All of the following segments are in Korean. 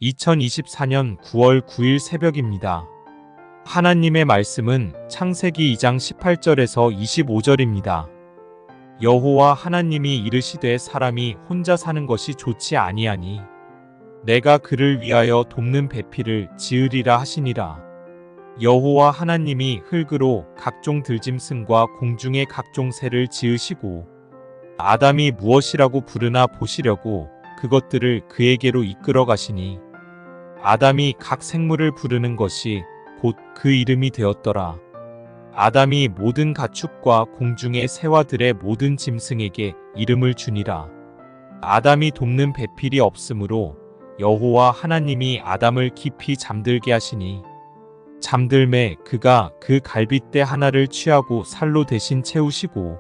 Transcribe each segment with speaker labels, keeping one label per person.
Speaker 1: 2024년 9월 9일 새벽입니다. 하나님의 말씀은 창세기 2장 18절에서 25절입니다. 여호와 하나님이 이르시되 사람이 혼자 사는 것이 좋지 아니하니 내가 그를 위하여 돕는 배필을 지으리라 하시니라. 여호와 하나님이 흙으로 각종 들짐승과 공중의 각종 새를 지으시고 아담이 무엇이라고 부르나 보시려고 그것들을 그에게로 이끌어 가시니 아담이 각 생물을 부르는 것이 곧 그 이름이 되었더라. 아담이 모든 가축과 공중의 새와 들의 모든 짐승에게 이름을 주니라. 아담이 돕는 배필이 없으므로 여호와 하나님이 아담을 깊이 잠들게 하시니 잠들매 그가 그 갈빗대 하나를 취하고 살로 대신 채우시고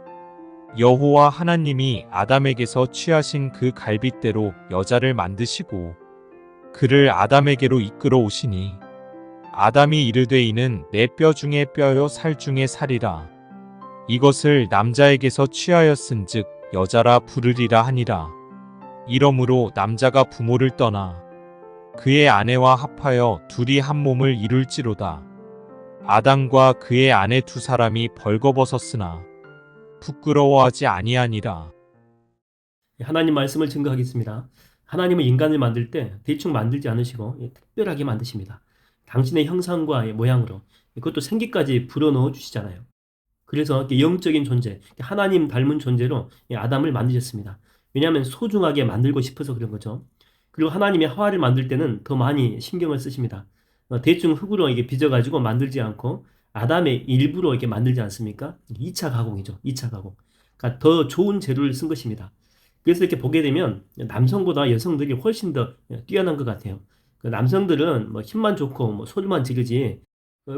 Speaker 1: 여호와 하나님이 아담에게서 취하신 그 갈빗대로 여자를 만드시고 그를 아담에게로 이끌어 오시니 아담이 이르되 이는 내 뼈 중에 뼈요 살 중에 살이라. 이것을 남자에게서 취하였은즉 여자라 부르리라 하니라. 이러므로 남자가 부모를 떠나 그의 아내와 합하여 둘이 한 몸을 이룰지로다. 아담과 그의 아내 두 사람이 벌거벗었으나 부끄러워하지 아니하니라.
Speaker 2: 하나님 말씀을 증거하겠습니다. 하나님은 인간을 만들 때 대충 만들지 않으시고 특별하게 만드십니다. 당신의 형상과 모양으로 그것도 생기까지 불어넣어 주시잖아요. 그래서 영적인 존재, 하나님 닮은 존재로 아담을 만드셨습니다. 왜냐하면 소중하게 만들고 싶어서 그런 거죠. 그리고 하나님이 하와를 만들 때는 더 많이 신경을 쓰십니다. 대충 흙으로 이게 빚어가지고 만들지 않고 아담의 일부로 이렇게 만들지 않습니까? 2차 가공이죠. 2차 가공. 그러니까 더 좋은 재료를 쓴 것입니다. 그래서 이렇게 보게 되면 남성보다 여성들이 훨씬 더 뛰어난 것 같아요. 남성들은 뭐 힘만 좋고 뭐 소리만 지르지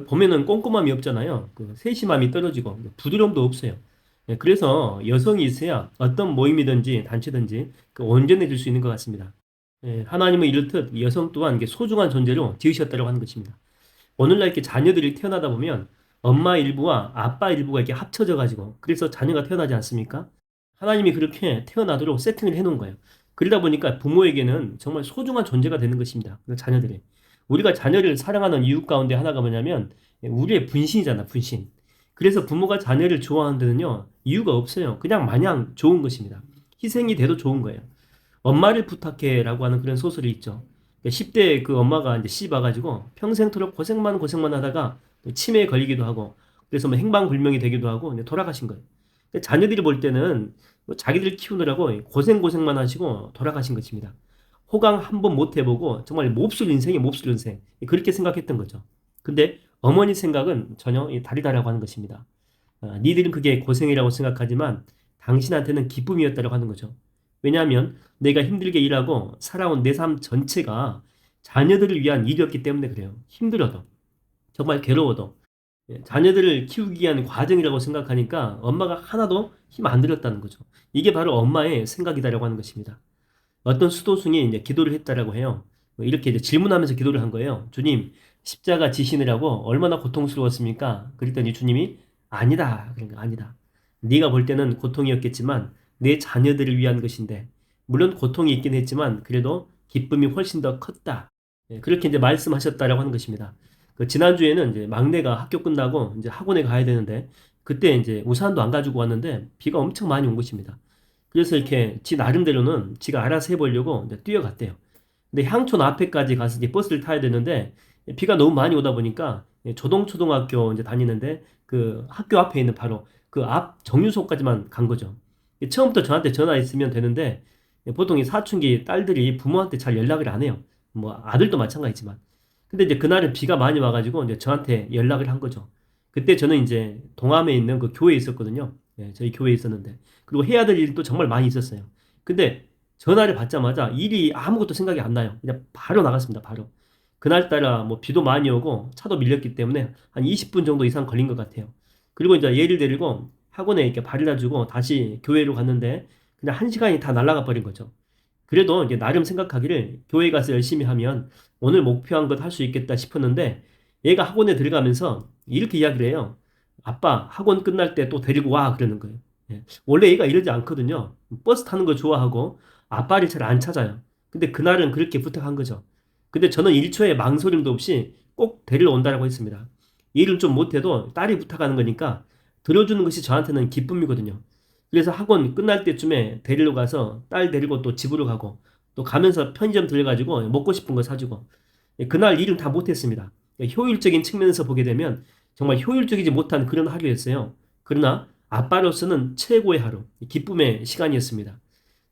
Speaker 2: 보면은 꼼꼼함이 없잖아요. 세심함이 떨어지고 부드러움도 없어요. 그래서 여성이 있어야 어떤 모임이든지 단체든지 온전해질 수 있는 것 같습니다. 하나님은 이렇듯 여성 또한 소중한 존재로 지으셨다고 하는 것입니다. 오늘날 이렇게 자녀들이 태어나다 보면 엄마 일부와 아빠 일부가 이렇게 합쳐져 가지고 그래서 자녀가 태어나지 않습니까? 하나님이 그렇게 태어나도록 세팅을 해놓은 거예요. 그러다 보니까 부모에게는 정말 소중한 존재가 되는 것입니다. 그 자녀들이. 우리가 자녀를 사랑하는 이유 가운데 하나가 뭐냐면 우리의 분신이잖아, 분신. 그래서 부모가 자녀를 좋아하는 데는요, 이유가 없어요. 그냥 마냥 좋은 것입니다. 희생이 돼도 좋은 거예요. 엄마를 부탁해라고 하는 그런 소설이 있죠. 10대 그 엄마가 이제 씹어가지고 평생토록 고생만 하다가 치매에 걸리기도 하고 그래서 뭐 행방불명이 되기도 하고 돌아가신 거예요. 자녀들이 볼 때는 자기들 키우느라고 고생만 하시고 돌아가신 것입니다. 호강 한 번 못 해보고 정말 몹쓸 인생이 몹쓸 인생 그렇게 생각했던 거죠. 근데 어머니 생각은 전혀 다르다라고 하는 것입니다. 니들은 그게 고생이라고 생각하지만 당신한테는 기쁨이었다고 하는 거죠. 왜냐하면 내가 힘들게 일하고 살아온 내 삶 전체가 자녀들을 위한 일이었기 때문에 그래요. 힘들어도 정말 괴로워도 자녀들을 키우기 위한 과정이라고 생각하니까 엄마가 하나도 힘 안 들였다는 거죠. 이게 바로 엄마의 생각이다라고 하는 것입니다. 어떤 수도승이 이제 기도를 했다라고 해요. 이렇게 이제 질문하면서 기도를 한 거예요. 주님, 십자가 지시느라고 얼마나 고통스러웠습니까? 그랬더니 주님이 아니다. 그러니까 아니다. 네가 볼 때는 고통이었겠지만 내 자녀들을 위한 것인데 물론 고통이 있긴 했지만 그래도 기쁨이 훨씬 더 컸다. 그렇게 이제 말씀하셨다라고 하는 것입니다. 지난주에는 이제 막내가 학교 끝나고 이제 학원에 가야 되는데 그때 이제 우산도 안 가지고 왔는데 비가 엄청 많이 온 것입니다. 그래서 이렇게 지 나름대로는 지가 알아서 해보려고 이제 뛰어갔대요. 근데 향촌 앞에까지 가서 이제 버스를 타야 되는데 비가 너무 많이 오다 보니까 조동초등학교 이제 다니는데 그 학교 앞에 있는 바로 그 앞 정류소까지만 간 거죠. 처음부터 저한테 전화했으면 되는데 보통 이 사춘기 딸들이 부모한테 잘 연락을 안 해요. 뭐 아들도 마찬가지지만. 근데 이제 그날은 비가 많이 와가지고 이제 저한테 연락을 한 거죠. 그때 저는 이제 동암에 있는 그 교회에 있었거든요. 저희 교회에 있었는데. 그리고 해야 될 일도 정말 많이 있었어요. 근데 전화를 받자마자 일이 아무것도 생각이 안 나요. 그냥 바로 나갔습니다. 바로. 그날따라 뭐 비도 많이 오고 차도 밀렸기 때문에 한 20분 정도 이상 걸린 것 같아요. 그리고 이제 얘를 데리고 학원에 이렇게 발에다 주고 다시 교회로 갔는데 그냥 1시간이 다 날아가 버린 거죠. 그래도 이제 나름 생각하기를 교회 가서 열심히 하면 오늘 목표한 것 할 수 있겠다 싶었는데 얘가 학원에 들어가면서 이렇게 이야기를 해요. 아빠 학원 끝날 때 또 데리고 와 그러는 거예요. 원래 얘가 이러지 않거든요. 버스 타는 거 좋아하고 아빠를 잘 안 찾아요. 근데 그날은 그렇게 부탁한 거죠. 근데 저는 1초의 망설임도 없이 꼭 데리러 온다라고 했습니다. 일을 좀 못해도 딸이 부탁하는 거니까 들어주는 것이 저한테는 기쁨이거든요. 그래서 학원 끝날 때쯤에 데리러 가서 딸 데리고 또 집으로 가고 또 가면서 편의점 들려가지고 먹고 싶은 거 사주고 그날 일은 다 못했습니다. 효율적인 측면에서 보게 되면 정말 효율적이지 못한 그런 하루였어요. 그러나 아빠로서는 최고의 하루, 기쁨의 시간이었습니다.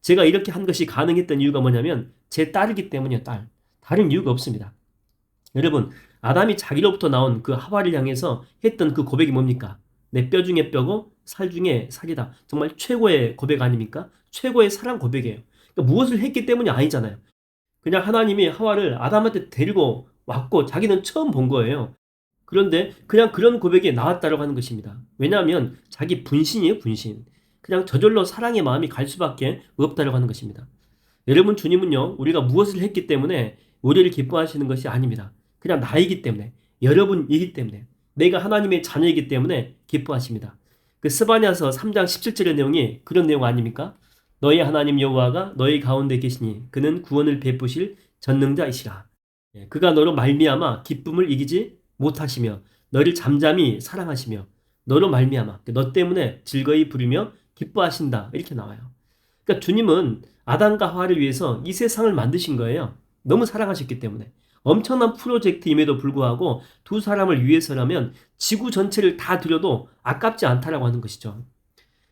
Speaker 2: 제가 이렇게 한 것이 가능했던 이유가 뭐냐면 제 딸이기 때문이에요, 딸. 다른 이유가 없습니다. 여러분, 아담이 자기로부터 나온 그 하와를 향해서 했던 그 고백이 뭡니까? 내 뼈 중에 뼈고 살 중에 살이다. 정말 최고의 고백 아닙니까? 최고의 사랑 고백이에요. 그러니까 무엇을 했기 때문이 아니잖아요. 그냥 하나님이 하와를 아담한테 데리고 왔고 자기는 처음 본 거예요. 그런데 그냥 그런 고백이 나왔다라고 하는 것입니다. 왜냐하면 자기 분신이에요, 분신. 그냥 저절로 사랑의 마음이 갈 수밖에 없다라고 하는 것입니다. 여러분, 주님은요, 우리가 무엇을 했기 때문에 우리를 기뻐하시는 것이 아닙니다. 그냥 나이기 때문에, 여러분이기 때문에, 내가 하나님의 자녀이기 때문에 기뻐하십니다. 그 스바냐서 3장 17절의 내용이 그런 내용 아닙니까? 너희 하나님 여호와가 너희 가운데 계시니 그는 구원을 베푸실 전능자이시라. 그가 너로 말미암아 기쁨을 이기지 못하시며 너를 잠잠히 사랑하시며 너로 말미암아 너 때문에 즐거이 부르며 기뻐하신다. 이렇게 나와요. 그러니까 주님은 아담과 하와를 위해서 이 세상을 만드신 거예요. 너무 사랑하셨기 때문에. 엄청난 프로젝트임에도 불구하고 두 사람을 위해서라면 지구 전체를 다 드려도 아깝지 않다라고 하는 것이죠.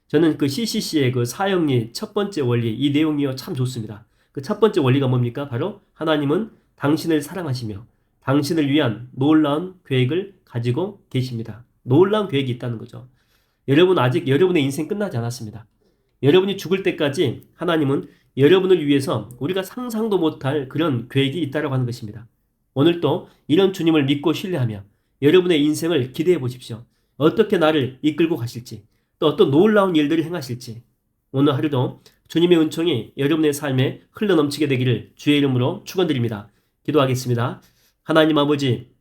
Speaker 2: 저는 그 CCC의 그 사형리 첫 번째 원리, 이 내용이요 참 좋습니다. 그 첫 번째 원리가 뭡니까? 바로 하나님은 당신을 사랑하시며 당신을 위한 놀라운 계획을 가지고 계십니다. 놀라운 계획이 있다는 거죠. 여러분, 아직 여러분의 인생 끝나지 않았습니다. 여러분이 죽을 때까지 하나님은 여러분을 위해서 우리가 상상도 못할 그런 계획이 있다고 하는 것입니다. 오늘도 이런 주님을 믿고 신뢰하며 여러분의 인생을 기대해 보십시오. 어떻게 나를 이끌고 가실지, 또 어떤 놀라운 일들을 행하실지, 오늘 하루도 주님의 은총이 여러분의 삶에 흘러넘치게 되기를 주의 이름으로 축원드립니다. 기도하겠습니다. 하나님 아버지,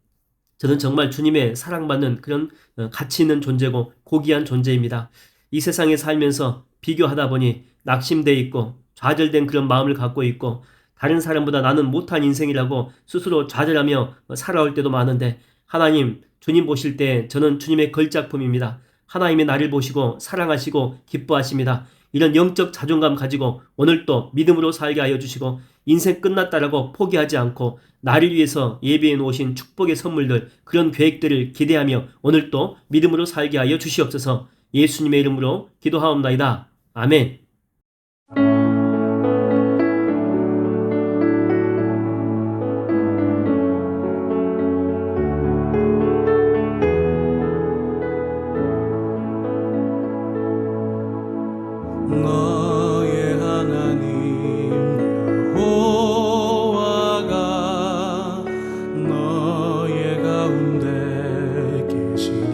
Speaker 2: 저는 정말 주님의 사랑받는 그런 가치 있는 존재고 고귀한 존재입니다. 이 세상에 살면서 비교하다 보니 낙심되어 있고 좌절된 그런 마음을 갖고 있고 다른 사람보다 나는 못한 인생이라고 스스로 좌절하며 살아올 때도 많은데, 하나님, 주님 보실 때 저는 주님의 걸작품입니다. 하나님의 나를 보시고 사랑하시고 기뻐하십니다. 이런 영적 자존감 가지고 오늘도 믿음으로 살게 하여 주시고 인생 끝났다라고 포기하지 않고 나를 위해서 예비해 놓으신 축복의 선물들, 그런 계획들을 기대하며 오늘도 믿음으로 살게 하여 주시옵소서. 예수님의 이름으로 기도하옵나이다. 아멘.
Speaker 3: 너의 하나님 여호와가 너의 가운데 계시니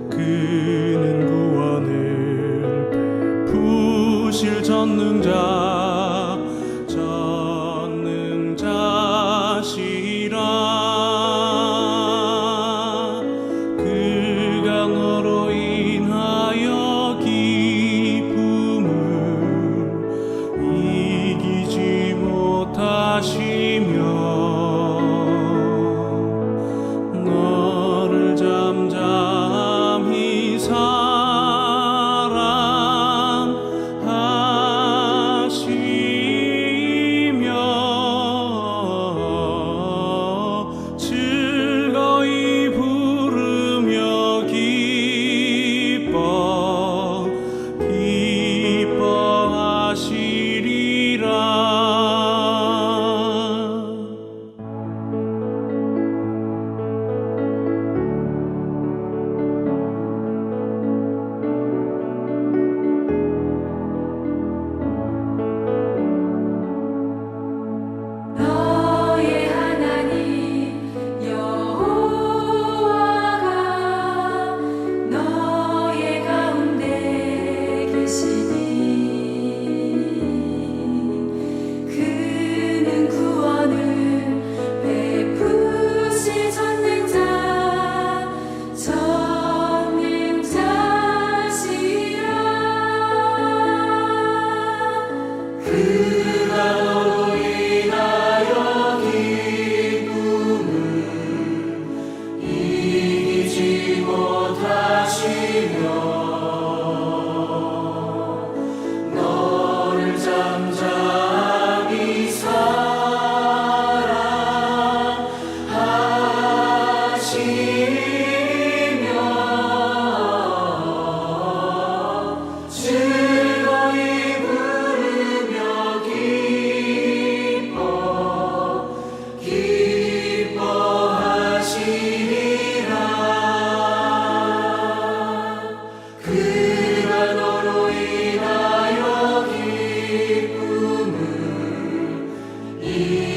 Speaker 3: 그는 구원을 베푸실 전능자시라. 그가 너로 인하여 기쁨을 이기지 못하시며 너를 잠잠히 사랑하시며 즐거이 부르며 기뻐하시리라. 이